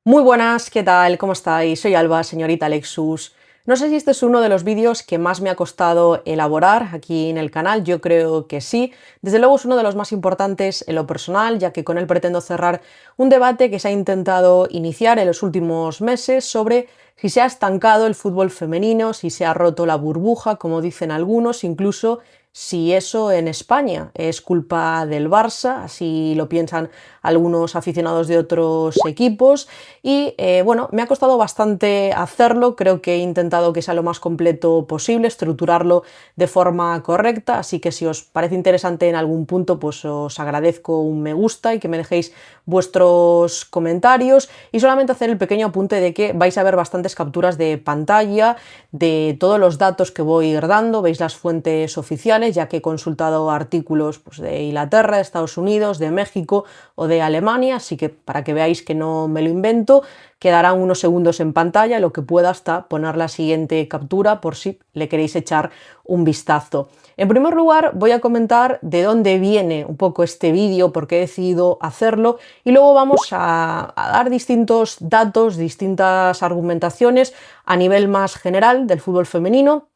Muy buenas, ¿qué tal? ¿Cómo estáis? Soy Alba, señorita Lexus. No sé si este es uno de los vídeos que más me ha costado elaborar aquí en el canal, yo creo que sí. Desde luego es uno de los más importantes en lo personal, ya que con él pretendo cerrar un debate que se ha intentado iniciar en los últimos meses sobre si se ha estancado el fútbol femenino, si se ha roto la burbuja, como dicen algunos, incluso si eso en España es culpa del Barça, así lo piensan algunos aficionados de otros equipos. Y bueno, me ha costado bastante hacerlo, creo que he intentado que sea lo más completo posible, estructurarlo de forma correcta, así que si os parece interesante en algún punto, pues os agradezco un me gusta y que me dejéis vuestros comentarios y solamente hacer el pequeño apunte de que vais a ver bastantes capturas de pantalla de todos los datos que voy a ir dando, veis las fuentes oficiales, ya que he consultado artículos pues, de Inglaterra, de Estados Unidos, de México o de Alemania, así que para que veáis que no me lo invento, quedarán unos segundos en pantalla, lo que pueda hasta poner la siguiente captura por si le queréis echar un vistazo. En primer lugar, voy a comentar de dónde viene un poco este vídeo, por qué he decidido hacerlo, y luego vamos a dar distintos datos, distintas argumentaciones a nivel más general del fútbol femenino,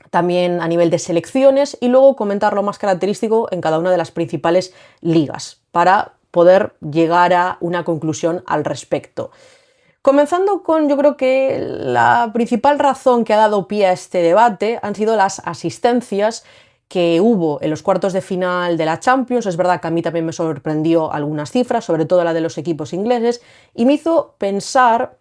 también a nivel de selecciones, y luego comentar lo más característico en cada una de las principales ligas, para poder llegar a una conclusión al respecto. Comenzando con, yo creo que la principal razón que ha dado pie a este debate han sido las asistencias que hubo en los cuartos de final de la Champions. Es verdad que a mí también me sorprendió algunas cifras, sobre todo la de los equipos ingleses, y me hizo pensar,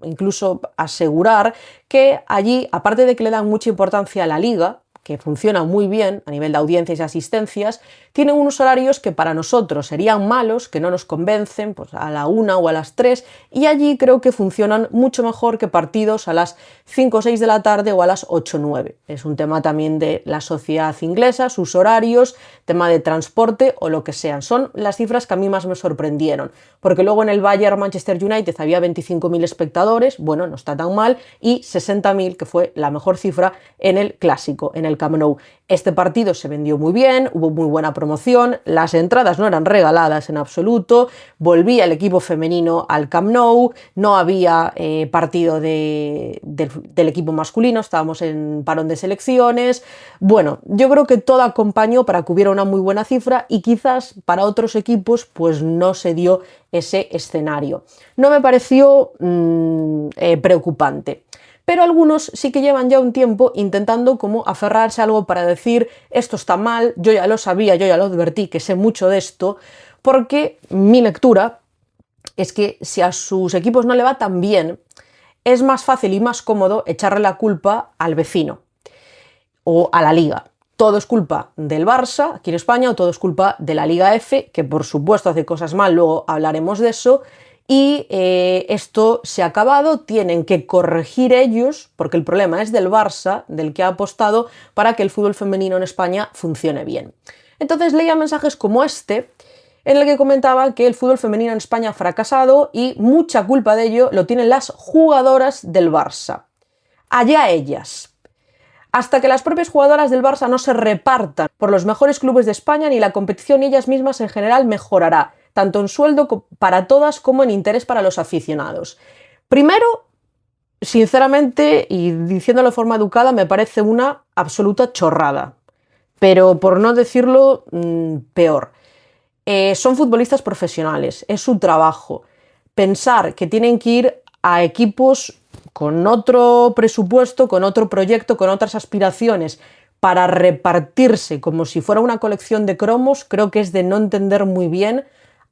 incluso asegurar, que allí, aparte de que le dan mucha importancia a la liga, que funciona muy bien a nivel de audiencias y asistencias, tienen unos horarios que para nosotros serían malos, que no nos convencen, pues a la 1 o a las 3, y allí creo que funcionan mucho mejor que partidos a las 5 o 6 de la tarde o a las 8 o 9. Es un tema también de la sociedad inglesa, sus horarios, tema de transporte o lo que sean. Son las cifras que a mí más me sorprendieron, porque luego en el Bayern Manchester United había 25.000 espectadores, bueno, no está tan mal, y 60.000, que fue la mejor cifra en el clásico, en el Camp Nou. Este partido se vendió muy bien, hubo muy buena promoción, las entradas no eran regaladas en absoluto, volvía el equipo femenino al Camp Nou, no había partido del equipo masculino, estábamos en parón de selecciones. Bueno, yo creo que todo acompañó para que hubiera una muy buena cifra y quizás para otros equipos pues no se dio ese escenario. No me pareció preocupante. Pero algunos sí que llevan ya un tiempo intentando como aferrarse a algo para decir esto está mal, yo ya lo sabía, yo ya lo advertí, que sé mucho de esto, porque mi lectura es que si a sus equipos no le va tan bien, es más fácil y más cómodo echarle la culpa al vecino o a la liga. Todo es culpa del Barça aquí en España o todo es culpa de la Liga F, que por supuesto hace cosas mal, luego hablaremos de eso. Y esto se ha acabado, tienen que corregir ellos, porque el problema es del Barça, del que ha apostado para que el fútbol femenino en España funcione bien. Entonces leía mensajes como este, en el que comentaba que el fútbol femenino en España ha fracasado y mucha culpa de ello lo tienen las jugadoras del Barça. Allá ellas. Hasta que las propias jugadoras del Barça no se repartan por los mejores clubes de España, ni la competición ni ellas mismas en general mejorará, tanto en sueldo para todas como en interés para los aficionados. Primero, sinceramente, y diciéndolo de forma educada, me parece una absoluta chorrada, pero por no decirlo peor. Son futbolistas profesionales, es su trabajo. Pensar que tienen que ir a equipos con otro presupuesto, con otro proyecto, con otras aspiraciones, para repartirse como si fuera una colección de cromos, creo que es de no entender muy bien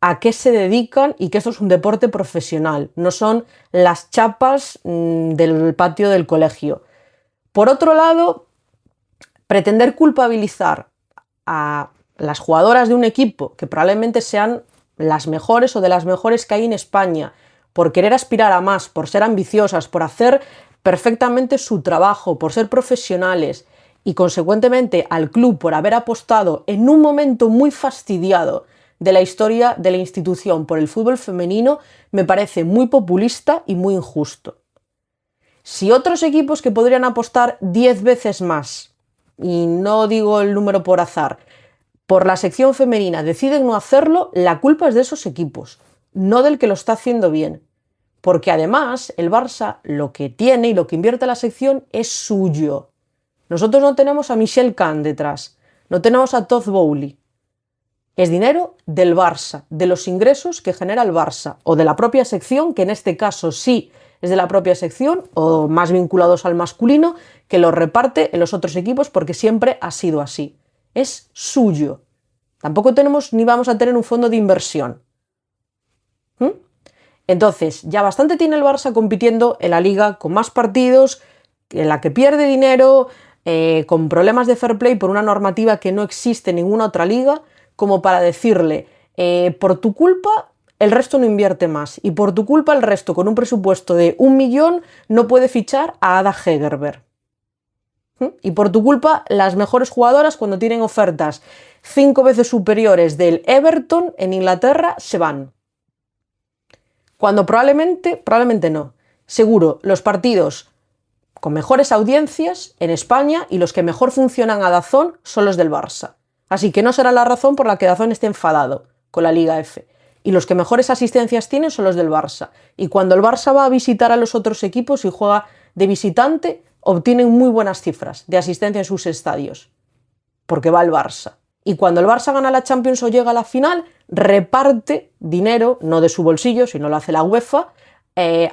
a qué se dedican y que esto es un deporte profesional, no son las chapas del patio del colegio. Por otro lado, pretender culpabilizar a las jugadoras de un equipo, que probablemente sean las mejores o de las mejores que hay en España, por querer aspirar a más, por ser ambiciosas, por hacer perfectamente su trabajo, por ser profesionales y consecuentemente al club por haber apostado en un momento muy fastidiado de la historia de la institución por el fútbol femenino, me parece muy populista y muy injusto. Si otros equipos que podrían apostar 10 veces más, y no digo el número por azar, por la sección femenina deciden no hacerlo, la culpa es de esos equipos, no del que lo está haciendo bien. porque además el Barça lo que tiene y lo que invierte la sección es suyo. Nosotros no tenemos a Michel Kahn detrás, no tenemos a Todd Bowley. Es dinero del Barça, de los ingresos que genera el Barça, o de la propia sección, que en este caso sí es de la propia sección, o más vinculados al masculino, que lo reparte en los otros equipos porque siempre ha sido así. Es suyo. Tampoco tenemos ni vamos a tener un fondo de inversión. Entonces, ya bastante tiene el Barça compitiendo en la liga con más partidos, en la que pierde dinero, con problemas de fair play por una normativa que no existe en ninguna otra liga, como para decirle, por tu culpa el resto no invierte más y por tu culpa el resto con un presupuesto de 1 millón no puede fichar a Ada Hegerberg. Y por tu culpa las mejores jugadoras cuando tienen ofertas 5 veces superiores del Everton en Inglaterra se van. Cuando probablemente no, seguro los partidos con mejores audiencias en España y los que mejor funcionan a DAZN son los del Barça. Así que no será la razón por la que DAZN esté enfadado con la Liga F. Y los que mejores asistencias tienen son los del Barça. Y cuando el Barça va a visitar a los otros equipos y juega de visitante, obtienen muy buenas cifras de asistencia en sus estadios. Porque va el Barça. Y cuando el Barça gana la Champions o llega a la final, reparte dinero, no de su bolsillo, sino lo hace la UEFA,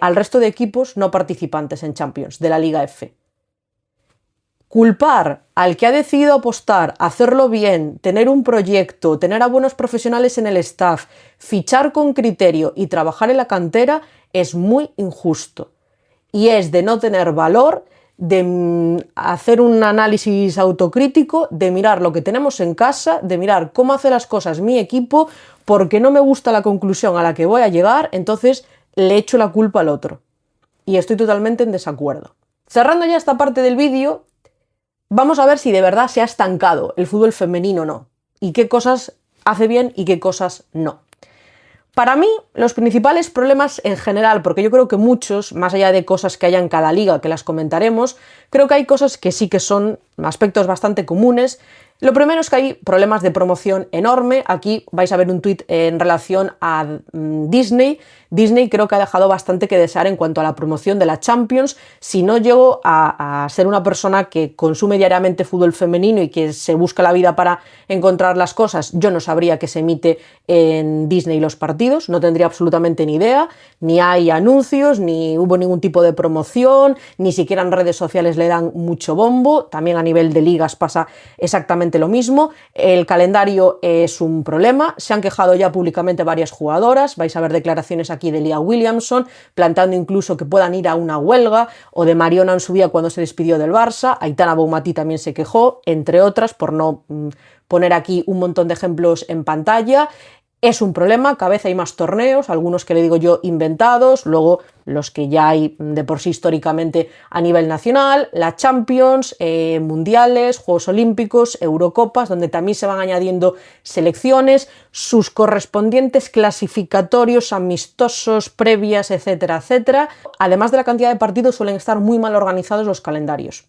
al resto de equipos no participantes en Champions, de la Liga F. Culpar al que ha decidido apostar, hacerlo bien, tener un proyecto, tener a buenos profesionales en el staff, fichar con criterio y trabajar en la cantera es muy injusto. Y es de no tener valor, de hacer un análisis autocrítico, de mirar lo que tenemos en casa, de mirar cómo hace las cosas mi equipo, porque no me gusta la conclusión a la que voy a llegar, entonces le echo la culpa al otro. Y estoy totalmente en desacuerdo. Cerrando ya esta parte del vídeo, vamos a ver si de verdad se ha estancado el fútbol femenino o no, y qué cosas hace bien y qué cosas no. Para mí, los principales problemas en general, porque yo creo que muchos, más allá de cosas que haya en cada liga, que las comentaremos, creo que hay cosas que sí que son aspectos bastante comunes. Lo primero es que hay problemas de promoción enorme. Aquí vais a ver un tuit en relación a Disney. Disney creo que ha dejado bastante que desear en cuanto a la promoción de la Champions. Si no llego a ser una persona que consume diariamente fútbol femenino y que se busca la vida para encontrar las cosas, yo no sabría que se emite en Disney los partidos, no tendría absolutamente ni idea, ni hay anuncios, ni hubo ningún tipo de promoción, ni siquiera en redes sociales le dan mucho bombo. También a nivel de ligas pasa exactamente lo mismo. El calendario es un problema, se han quejado ya públicamente varias jugadoras, vais a ver declaraciones aquí de Leah Williamson, planteando incluso que puedan ir a una huelga, o de Mariona Ansubia cuando se despidió del Barça. Aitana Bonmatí también se quejó, entre otras, por no poner aquí un montón de ejemplos en pantalla. Es un problema, cada vez hay más torneos, algunos que le digo yo inventados, luego los que ya hay de por sí históricamente a nivel nacional, la Champions, mundiales, Juegos Olímpicos, Eurocopas, donde también se van añadiendo selecciones, sus correspondientes clasificatorios, amistosos, previas, etcétera, etcétera. Además de la cantidad de partidos, suelen estar muy mal organizados los calendarios.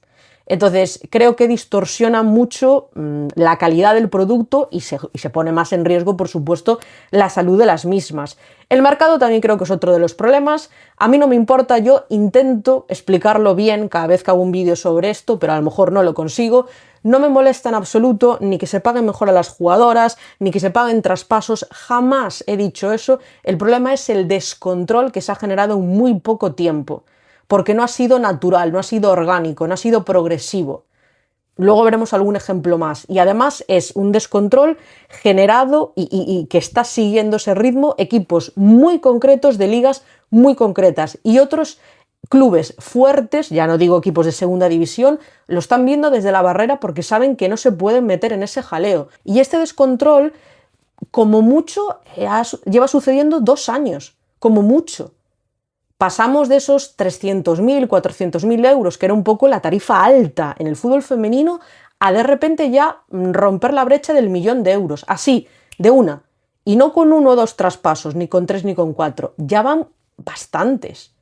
Entonces, creo que distorsiona mucho la calidad del producto y se pone más en riesgo, por supuesto, la salud de las mismas. El mercado también creo que es otro de los problemas. A mí no me importa, yo intento explicarlo bien cada vez que hago un vídeo sobre esto, pero a lo mejor no lo consigo. No me molesta en absoluto ni que se paguen mejor a las jugadoras, ni que se paguen traspasos. Jamás he dicho eso. El problema es el descontrol que se ha generado en muy poco tiempo, porque no ha sido natural, no ha sido orgánico, no ha sido progresivo. Luego veremos algún ejemplo más. Y además es un descontrol generado y que está siguiendo ese ritmo equipos muy concretos de ligas muy concretas. Y otros clubes fuertes, ya no digo equipos de segunda división, lo están viendo desde la barrera porque saben que no se pueden meter en ese jaleo. Y este descontrol, como mucho, lleva sucediendo 2 años, como mucho. Pasamos de esos 300.000, 400.000 euros, que era un poco la tarifa alta en el fútbol femenino, a de repente ya romper la brecha del 1.000.000 de euros. Así, de una. Y no con 1 o 2 traspasos, ni con 3 ni con 4. Ya van bastantes.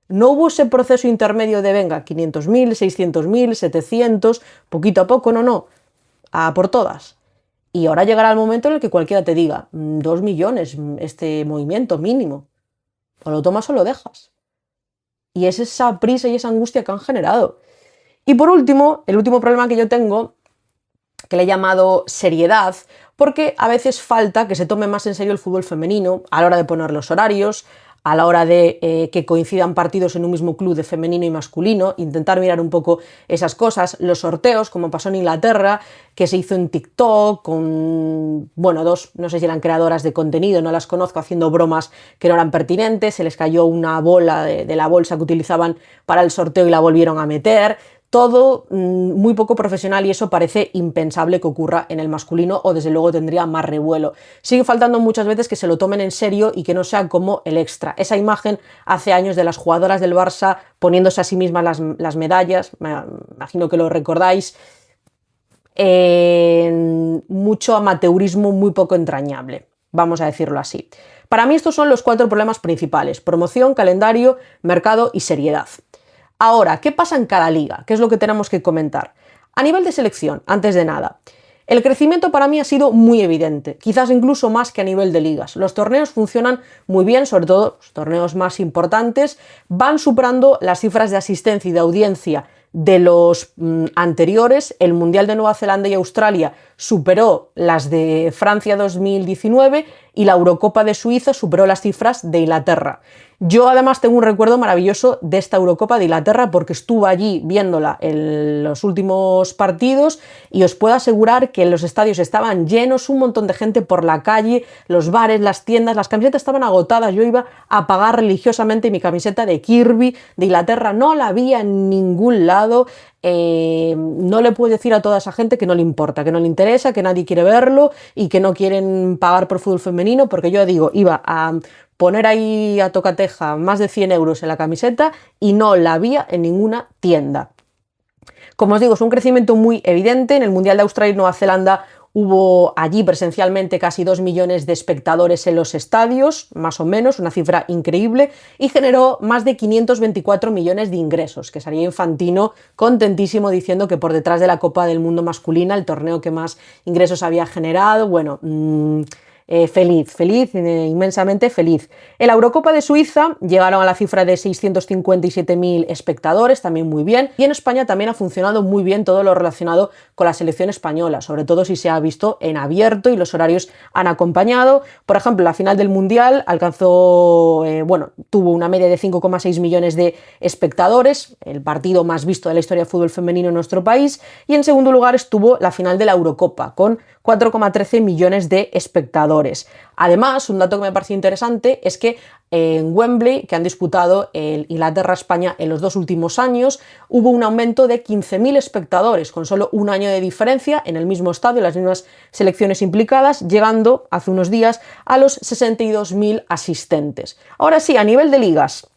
No hubo ese proceso intermedio de, venga, 500.000, 600.000, 700, poquito a poco, no. A por todas. Y ahora llegará el momento en el que cualquiera te diga, 2 millones este movimiento mínimo. o lo tomas o lo dejas. Y es esa prisa y esa angustia que han generado. Y por último, el último problema que yo tengo, que le he llamado seriedad, porque a veces falta que se tome más en serio el fútbol femenino a la hora de poner los horarios, a la hora de que coincidan partidos en un mismo club de femenino y masculino, intentar mirar un poco esas cosas, los sorteos, como pasó en Inglaterra, que se hizo en TikTok con, bueno, dos, no sé si eran creadoras de contenido, no las conozco, haciendo bromas que no eran pertinentes, se les cayó una bola de la bolsa que utilizaban para el sorteo y la volvieron a meter. Todo muy poco profesional y eso parece impensable que ocurra en el masculino o desde luego tendría más revuelo. Sigue faltando muchas veces que se lo tomen en serio y que no sea como el extra. Esa imagen hace años de las jugadoras del Barça poniéndose a sí mismas las medallas, me imagino que lo recordáis, mucho amateurismo muy poco entrañable, vamos a decirlo así. Para mí estos son los 4 problemas principales: promoción, calendario, mercado y seriedad. Ahora, ¿qué pasa en cada liga? ¿Qué es lo que tenemos que comentar? A nivel de selección, antes de nada, el crecimiento para mí ha sido muy evidente, quizás incluso más que a nivel de ligas. Los torneos funcionan muy bien, sobre todo los torneos más importantes, van superando las cifras de asistencia y de audiencia de los anteriores. El Mundial de Nueva Zelanda y Australia superó las de Francia 2019 y la Eurocopa de Suiza superó las cifras de Inglaterra. Yo además tengo un recuerdo maravilloso de esta Eurocopa de Inglaterra porque estuve allí viéndola en los últimos partidos y os puedo asegurar que los estadios estaban llenos, un montón de gente por la calle, los bares, las tiendas, las camisetas estaban agotadas. Yo iba a pagar religiosamente mi camiseta de Kirby de Inglaterra, no la había en ningún lado. No le puedo decir a toda esa gente que no le importa, que no le interesa, que nadie quiere verlo y que no quieren pagar por fútbol femenino, porque yo digo, iba a poner ahí a tocateja más de 100 euros en la camiseta y no la había en ninguna tienda. Como os digo, es un crecimiento muy evidente. En el Mundial de Australia y Nueva Zelanda hubo allí presencialmente casi 2 millones de espectadores en los estadios, más o menos, una cifra increíble, y generó más de 524 millones de ingresos, que salía Infantino contentísimo diciendo que por detrás de la Copa del Mundo masculina, el torneo que más ingresos había generado, bueno, feliz, inmensamente feliz. En la Eurocopa de Suiza llegaron a la cifra de 657.000 espectadores, también muy bien, y en España también ha funcionado muy bien todo lo relacionado con la selección española, sobre todo si se ha visto en abierto y los horarios han acompañado. Por ejemplo, la final del Mundial alcanzó, tuvo una media de 5,6 millones de espectadores, el partido más visto de la historia del fútbol femenino en nuestro país, y en segundo lugar estuvo la final de la Eurocopa, con 4,13 millones de espectadores. Además, un dato que me parece interesante es que en Wembley, que han disputado el Inglaterra-España en los 2 últimos años, hubo un aumento de 15.000 espectadores, con solo un año de diferencia, en el mismo estadio, las mismas selecciones implicadas, llegando hace unos días a los 62.000 asistentes. Ahora sí, a nivel de ligas,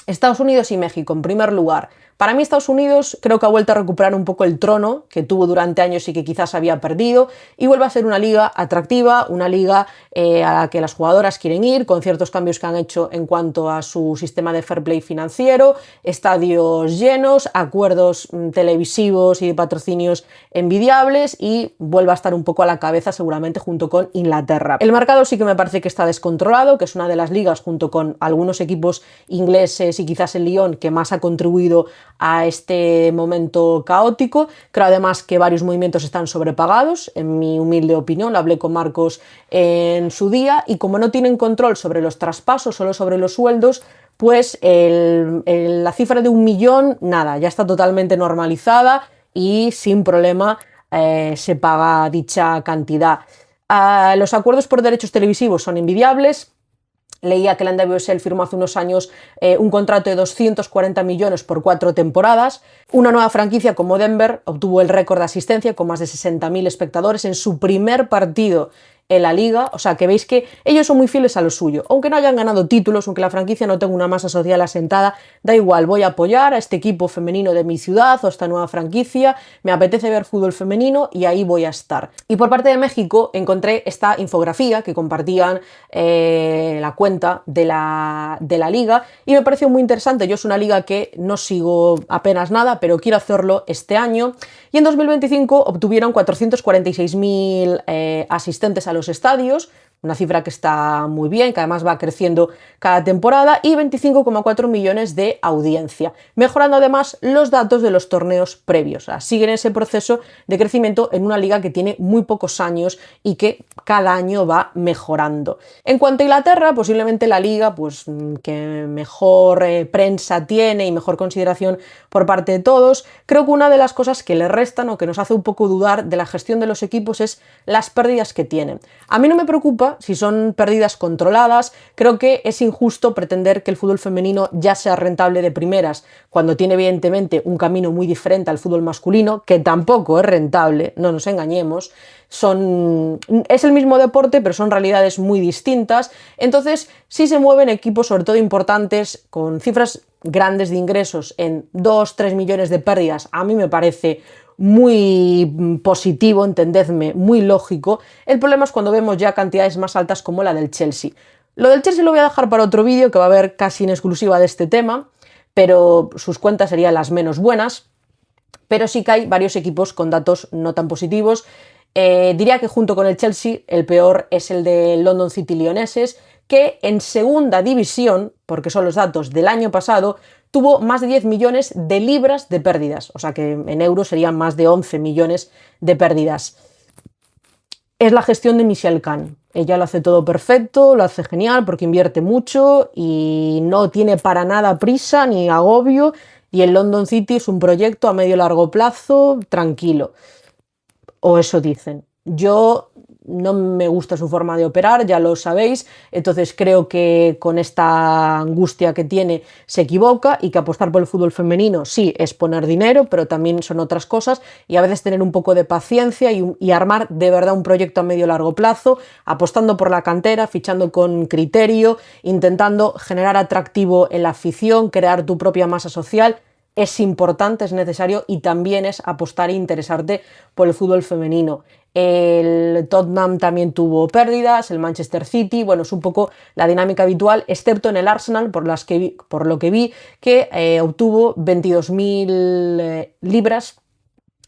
Estados Unidos y México en primer lugar. Para mí Estados Unidos creo que ha vuelto a recuperar un poco el trono que tuvo durante años y que quizás había perdido, y vuelve a ser una liga atractiva, una liga a la que las jugadoras quieren ir, con ciertos cambios que han hecho en cuanto a su sistema de fair play financiero, estadios llenos, acuerdos televisivos y de patrocinios envidiables, y vuelve a estar un poco a la cabeza seguramente junto con Inglaterra. El mercado sí que me parece que está descontrolado, que es una de las ligas junto con algunos equipos ingleses y quizás el Lyon que más ha contribuido a este momento caótico. Creo además que varios movimientos están sobrepagados, en mi humilde opinión, lo hablé con Marcos en su día, y como no tienen control sobre los traspasos, solo sobre los sueldos, pues la cifra de 1 millón, nada, ya está totalmente normalizada y sin problema se paga dicha cantidad. Los acuerdos por derechos televisivos son envidiables. Leía que la NWSL firmó hace unos años un contrato de 240 millones por 4 temporadas. Una nueva franquicia como Denver obtuvo el récord de asistencia con más de 60.000 espectadores en su primer partido en la liga, o sea que veis que ellos son muy fieles a lo suyo, aunque no hayan ganado títulos, aunque la franquicia no tenga una masa social asentada, da igual, voy a apoyar a este equipo femenino de mi ciudad o a esta nueva franquicia, me apetece ver fútbol femenino y ahí voy a estar. Y por parte de México encontré esta infografía que compartían la cuenta de la liga y me pareció muy interesante. Yo es una liga que no sigo apenas nada, pero quiero hacerlo este año, y en 2025 obtuvieron 446.000 asistentes a los estadios, una cifra que está muy bien, que además va creciendo cada temporada, y 25,4 millones de audiencia, mejorando además los datos de los torneos previos. O sea, siguen ese proceso de crecimiento en una liga que tiene muy pocos años y que cada año va mejorando. En cuanto a Inglaterra, posiblemente la liga pues, que mejor prensa tiene y mejor consideración por parte de todos. Creo que una de las cosas que le restan o que nos hace un poco dudar de la gestión de los equipos es las pérdidas que tienen. A mí no me preocupa si son pérdidas controladas. Creo que es injusto pretender que el fútbol femenino ya sea rentable de primeras cuando tiene evidentemente un camino muy diferente al fútbol masculino, que tampoco es rentable, no nos engañemos. Es el mismo deporte, pero son realidades muy distintas. Entonces, sí se mueven equipos, sobre todo importantes, con cifras grandes de ingresos en 2-3 millones de pérdidas. A mí me parece muy positivo, entendedme, muy lógico. El problema es cuando vemos ya cantidades más altas como la del Chelsea. Lo del Chelsea lo voy a dejar para otro vídeo que va a haber casi en exclusiva de este tema, pero sus cuentas serían las menos buenas. Pero sí que hay varios equipos con datos no tan positivos. Diría que junto con el Chelsea el peor es el de London City Leoneses, que en segunda división, porque son los datos del año pasado, tuvo más de 10 millones de libras de pérdidas, o sea que en euros serían más de 11 millones de pérdidas. Es la gestión de Michelle Khan. Ella lo hace todo perfecto, lo hace genial porque invierte mucho y no tiene para nada prisa ni agobio, y el London City es un proyecto a medio largo plazo tranquilo, o eso dicen. Yo no me gusta su forma de operar, ya lo sabéis, entonces creo que con esta angustia que tiene se equivoca, y que apostar por el fútbol femenino sí es poner dinero, pero también son otras cosas, y a veces tener un poco de paciencia y armar de verdad un proyecto a medio largo plazo, apostando por la cantera, fichando con criterio, intentando generar atractivo en la afición, crear tu propia masa social. Es importante, es necesario, y también es apostar e interesarte por el fútbol femenino. El Tottenham también tuvo pérdidas, el Manchester City, bueno, es un poco la dinámica habitual, excepto en el Arsenal, por lo que vi, que obtuvo 22.000 libras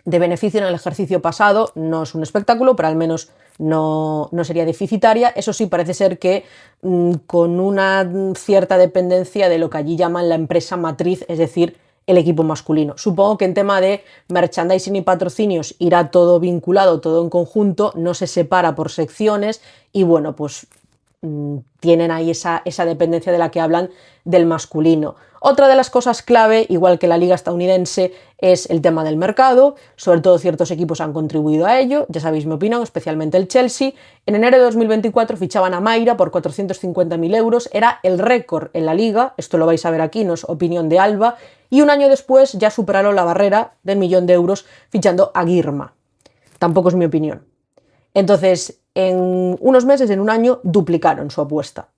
de beneficio en el ejercicio pasado. No es un espectáculo, pero al menos no sería deficitaria. Eso sí, parece ser que con una cierta dependencia de lo que allí llaman la empresa matriz, es decir, el equipo masculino. Supongo que en tema de merchandising y patrocinios irá todo vinculado, todo en conjunto, no se separa por secciones, y bueno, pues tienen ahí esa dependencia de la que hablan del masculino. Otra de las cosas clave, igual que la liga estadounidense, es el tema del mercado. Sobre todo ciertos equipos han contribuido a ello, ya sabéis mi opinión, especialmente el Chelsea. En enero de 2024 fichaban a Mayra por 450.000 euros, era el récord en la liga, esto lo vais a ver aquí, no es opinión de Alba, y un año después ya superaron la barrera del 1.000.000 de euros fichando a Girma. Tampoco es mi opinión. Entonces, en unos meses, en un año, duplicaron su apuesta.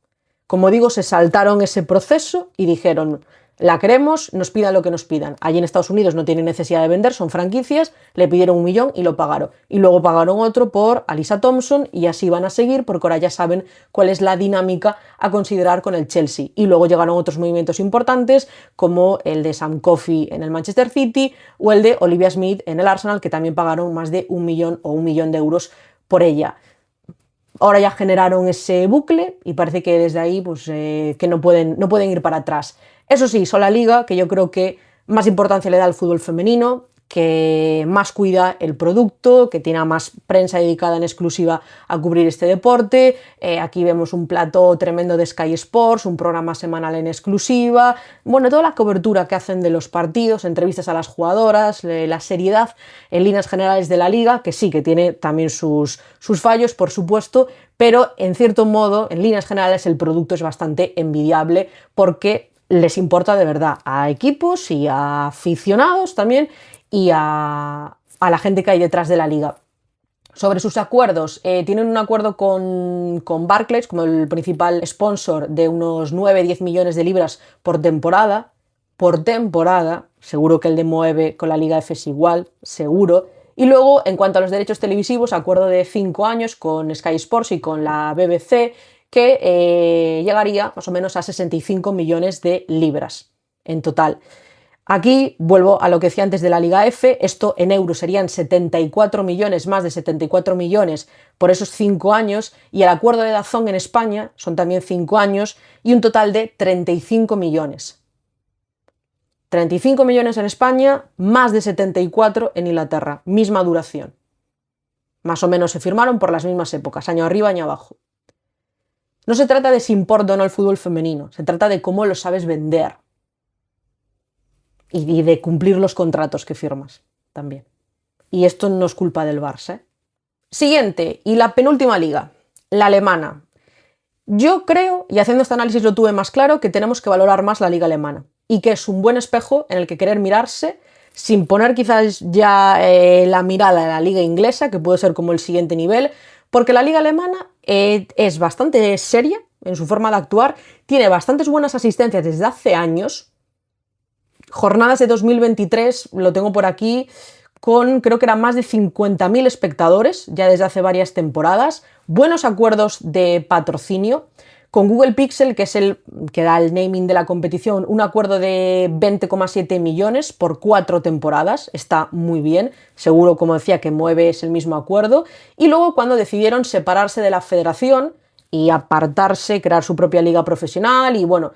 Como digo, se saltaron ese proceso y dijeron: la queremos, nos pidan lo que nos pidan. Allí en Estados Unidos no tienen necesidad de vender, son franquicias, le pidieron 1 millón y lo pagaron. Y luego pagaron otro por Alyssa Thompson, y así van a seguir, porque ahora ya saben cuál es la dinámica a considerar con el Chelsea. Y luego llegaron otros movimientos importantes, como el de Sam Coffey en el Manchester City o el de Olivia Smith en el Arsenal, que también pagaron más de 1 millón o 1 millón de euros por ella. Ahora ya generaron ese bucle y parece que desde ahí pues, que no pueden ir para atrás. Eso sí, son la liga que yo creo que más importancia le da al fútbol femenino, que más cuida el producto, que tiene más prensa dedicada en exclusiva a cubrir este deporte. Aquí vemos un plató tremendo de Sky Sports, un programa semanal en exclusiva, bueno, toda la cobertura que hacen de los partidos, entrevistas a las jugadoras, la seriedad en líneas generales de la liga, que sí, que tiene también sus fallos, por supuesto, pero en cierto modo, en líneas generales, el producto es bastante envidiable, porque les importa de verdad a equipos y a aficionados también, y a la gente que hay detrás de la liga. Sobre sus acuerdos, tienen un acuerdo con Barclays como el principal sponsor de unos 9-10 millones de libras por temporada. Por temporada, seguro que el de Moeve con la Liga F es igual, seguro. Y luego, en cuanto a los derechos televisivos, acuerdo de 5 años con Sky Sports y con la BBC, que llegaría más o menos a 65 millones de libras en total. Aquí vuelvo a lo que decía antes de la Liga F, esto en euros serían 74 millones, más de 74 millones por esos 5 años, y el acuerdo de DAZN en España son también 5 años y un total de 35 millones. 35 millones en España, más de 74 en Inglaterra, misma duración. Más o menos se firmaron por las mismas épocas, año arriba, año abajo. No se trata de si importa o no el fútbol femenino, se trata de cómo lo sabes vender. Y de cumplir los contratos que firmas también. Y esto no es culpa del Barça, ¿eh? Siguiente, y la penúltima liga, la alemana. Yo creo, y haciendo este análisis lo tuve más claro, que tenemos que valorar más la liga alemana. Y que es un buen espejo en el que querer mirarse, sin poner quizás ya la mirada en la liga inglesa, que puede ser como el siguiente nivel, porque la liga alemana es bastante seria en su forma de actuar, tiene bastantes buenas asistencias desde hace años. Jornadas de 2023, lo tengo por aquí, con creo que eran más de 50.000 espectadores ya desde hace varias temporadas, buenos acuerdos de patrocinio, con Google Pixel, que es el que da el naming de la competición, un acuerdo de 20,7 millones por 4 temporadas, está muy bien, seguro, como decía, que Mueve es el mismo acuerdo, y luego cuando decidieron separarse de la federación y apartarse, crear su propia liga profesional y bueno,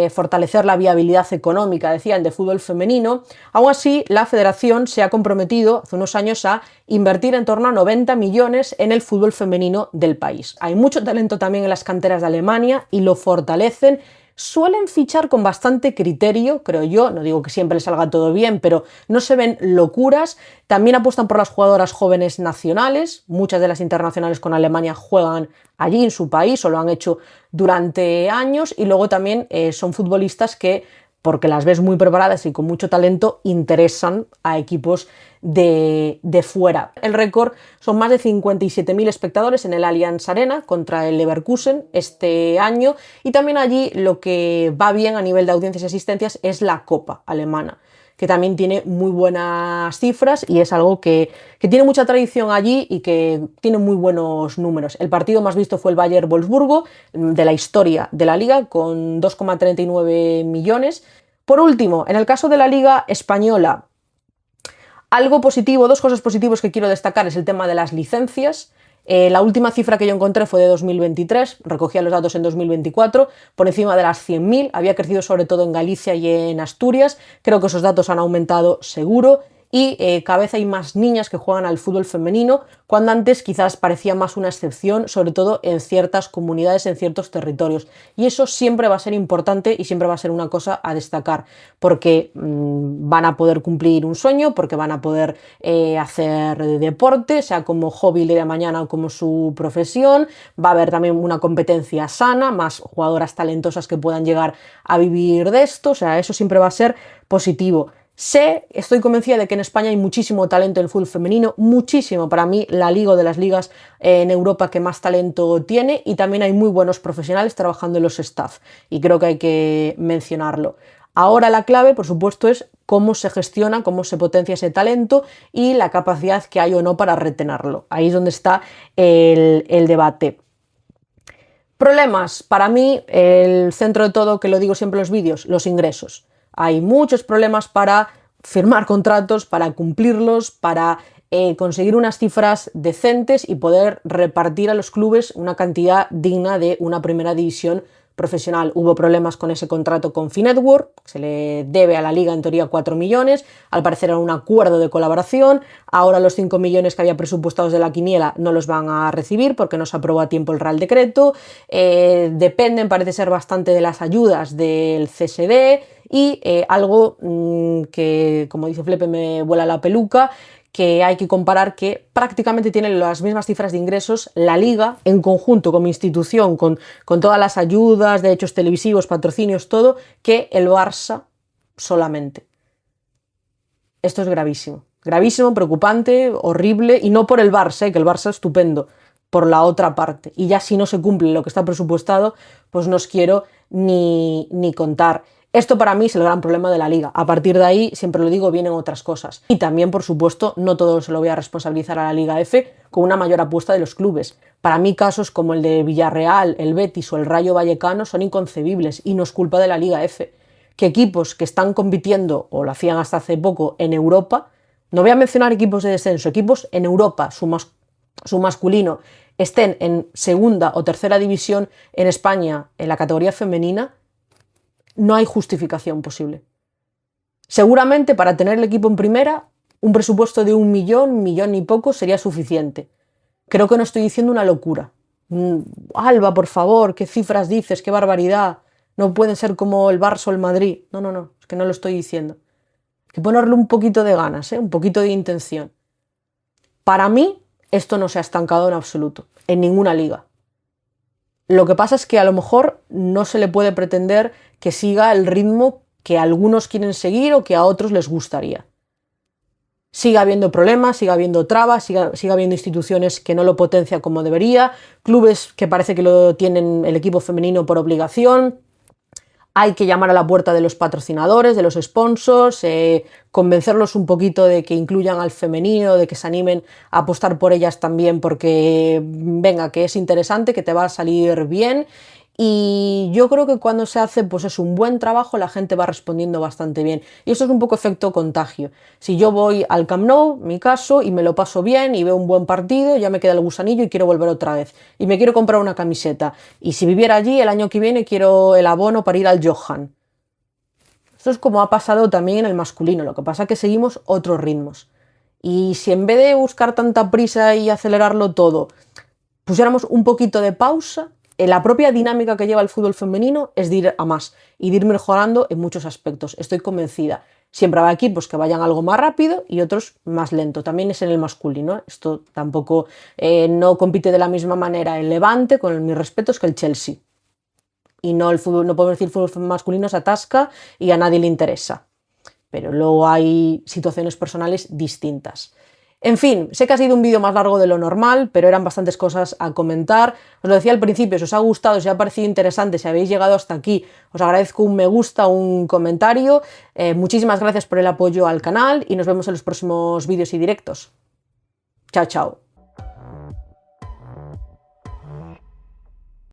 fortalecer la viabilidad económica, decían, de fútbol femenino. Aún así, la federación se ha comprometido hace unos años a invertir en torno a 90 millones en el fútbol femenino del país. Hay mucho talento también en las canteras de Alemania y lo fortalecen. Suelen fichar con bastante criterio, creo yo, no digo que siempre les salga todo bien, pero no se ven locuras. También apuestan por las jugadoras jóvenes nacionales, muchas de las internacionales con Alemania juegan allí en su país o lo han hecho durante años, y luego también son futbolistas que, porque las ves muy preparadas y con mucho talento, interesan a equipos de fuera. El récord son más de 57.000 espectadores en el Allianz Arena contra el Leverkusen este año, y también allí lo que va bien a nivel de audiencias y asistencias es la Copa alemana, que también tiene muy buenas cifras y es algo que tiene mucha tradición allí y que tiene muy buenos números. El partido más visto fue el Bayern-Wolfsburgo de la historia de la liga, con 2,39 millones. Por último, en el caso de la liga española, algo positivo, dos cosas positivas que quiero destacar es el tema de las licencias. La última cifra que yo encontré fue de 2023, recogía los datos en 2024, por encima de las 100.000, había crecido sobre todo en Galicia y en Asturias, creo que esos datos han aumentado seguro, y cada vez hay más niñas que juegan al fútbol femenino, cuando antes quizás parecía más una excepción, sobre todo en ciertas comunidades, en ciertos territorios. Y eso siempre va a ser importante y siempre va a ser una cosa a destacar, porque van a poder cumplir un sueño, porque van a poder hacer deporte, sea como hobby de mañana o como su profesión. Va a haber también una competencia sana, más jugadoras talentosas que puedan llegar a vivir de esto, o sea, eso siempre va a ser positivo. Estoy convencida de que en España hay muchísimo talento en el fútbol femenino, muchísimo. Para mí, la liga de las ligas en Europa que más talento tiene, y también hay muy buenos profesionales trabajando en los staff, y creo que hay que mencionarlo. Ahora la clave, por supuesto, es cómo se gestiona, cómo se potencia ese talento y la capacidad que hay o no para retenerlo. Ahí es donde está el debate. Problemas, para mí, el centro de todo, que lo digo siempre en los vídeos, los ingresos. Hay muchos problemas para firmar contratos, para cumplirlos, para conseguir unas cifras decentes y poder repartir a los clubes una cantidad digna de una primera división profesional. Hubo problemas con ese contrato con Finetwork, se le debe a la liga en teoría 4 millones, al parecer era un acuerdo de colaboración, ahora los 5 millones que había presupuestados de la quiniela no los van a recibir porque no se aprobó a tiempo el Real Decreto, dependen, parece ser, bastante de las ayudas del CSD y algo que, como dice Flepe, me vuela la peluca, que hay que comparar, que prácticamente tienen las mismas cifras de ingresos la liga en conjunto como institución, con todas las ayudas, derechos televisivos, patrocinios, todo, que el Barça solamente. Esto es gravísimo, gravísimo, preocupante, horrible, y no por el Barça, que el Barça es estupendo, por la otra parte. Y ya si no se cumple lo que está presupuestado, pues no os quiero ni contar. Esto para mí es el gran problema de la liga. A partir de ahí, siempre lo digo, vienen otras cosas. Y también, por supuesto, no todo se lo voy a responsabilizar a la Liga F, con una mayor apuesta de los clubes. Para mí, casos como el de Villarreal, el Betis o el Rayo Vallecano son inconcebibles y no es culpa de la Liga F. que equipos que están compitiendo, o lo hacían hasta hace poco, en Europa, no voy a mencionar equipos de descenso, equipos en Europa, su masculino, estén en segunda o tercera división en España, en la categoría femenina, no hay justificación posible. Seguramente para tener el equipo en primera, un presupuesto de 1 millón y poco sería suficiente. Creo que no estoy diciendo una locura. Alba, por favor, ¿qué cifras dices? ¡Qué barbaridad! No pueden ser como el Barça o el Madrid. No, no, no, es que no lo estoy diciendo. Hay que ponerle un poquito de ganas, un poquito de intención. Para mí, esto no se ha estancado en absoluto, en ninguna liga. Lo que pasa es que a lo mejor no se le puede pretender que siga el ritmo que algunos quieren seguir o que a otros les gustaría. Sigue habiendo problemas, sigue habiendo trabas, sigue habiendo instituciones que no lo potencian como debería, clubes que parece que lo tienen el equipo femenino por obligación. Hay que llamar a la puerta de los patrocinadores, de los sponsors, convencerlos un poquito de que incluyan al femenino, de que se animen a apostar por ellas también porque, venga, que es interesante, que te va a salir bien. Y yo creo que cuando se hace pues es un buen trabajo, la gente va respondiendo bastante bien. Y eso es un poco efecto contagio. Si yo voy al Camp Nou, mi caso, y me lo paso bien y veo un buen partido, ya me queda el gusanillo y quiero volver otra vez. Y me quiero comprar una camiseta. Y si viviera allí, el año que viene quiero el abono para ir al Johan. Esto es como ha pasado también en el masculino. Lo que pasa es que seguimos otros ritmos. Y si en vez de buscar tanta prisa y acelerarlo todo, pusiéramos un poquito de pausa, la propia dinámica que lleva el fútbol femenino es de ir a más y de ir mejorando en muchos aspectos. Estoy convencida. Siempre habrá equipos que vayan algo más rápido y otros más lento. También es en el masculino. Esto tampoco no compite de la misma manera el Levante, con mis respetos, que el Chelsea. Y no, el fútbol, no podemos decir el fútbol masculino se atasca y a nadie le interesa. Pero luego hay situaciones personales distintas. En fin, sé que ha sido un vídeo más largo de lo normal, pero eran bastantes cosas a comentar. Os lo decía al principio, si os ha gustado, si os ha parecido interesante, si habéis llegado hasta aquí, os agradezco un me gusta, un comentario. Muchísimas gracias por el apoyo al canal y nos vemos en los próximos vídeos y directos. Chao, chao.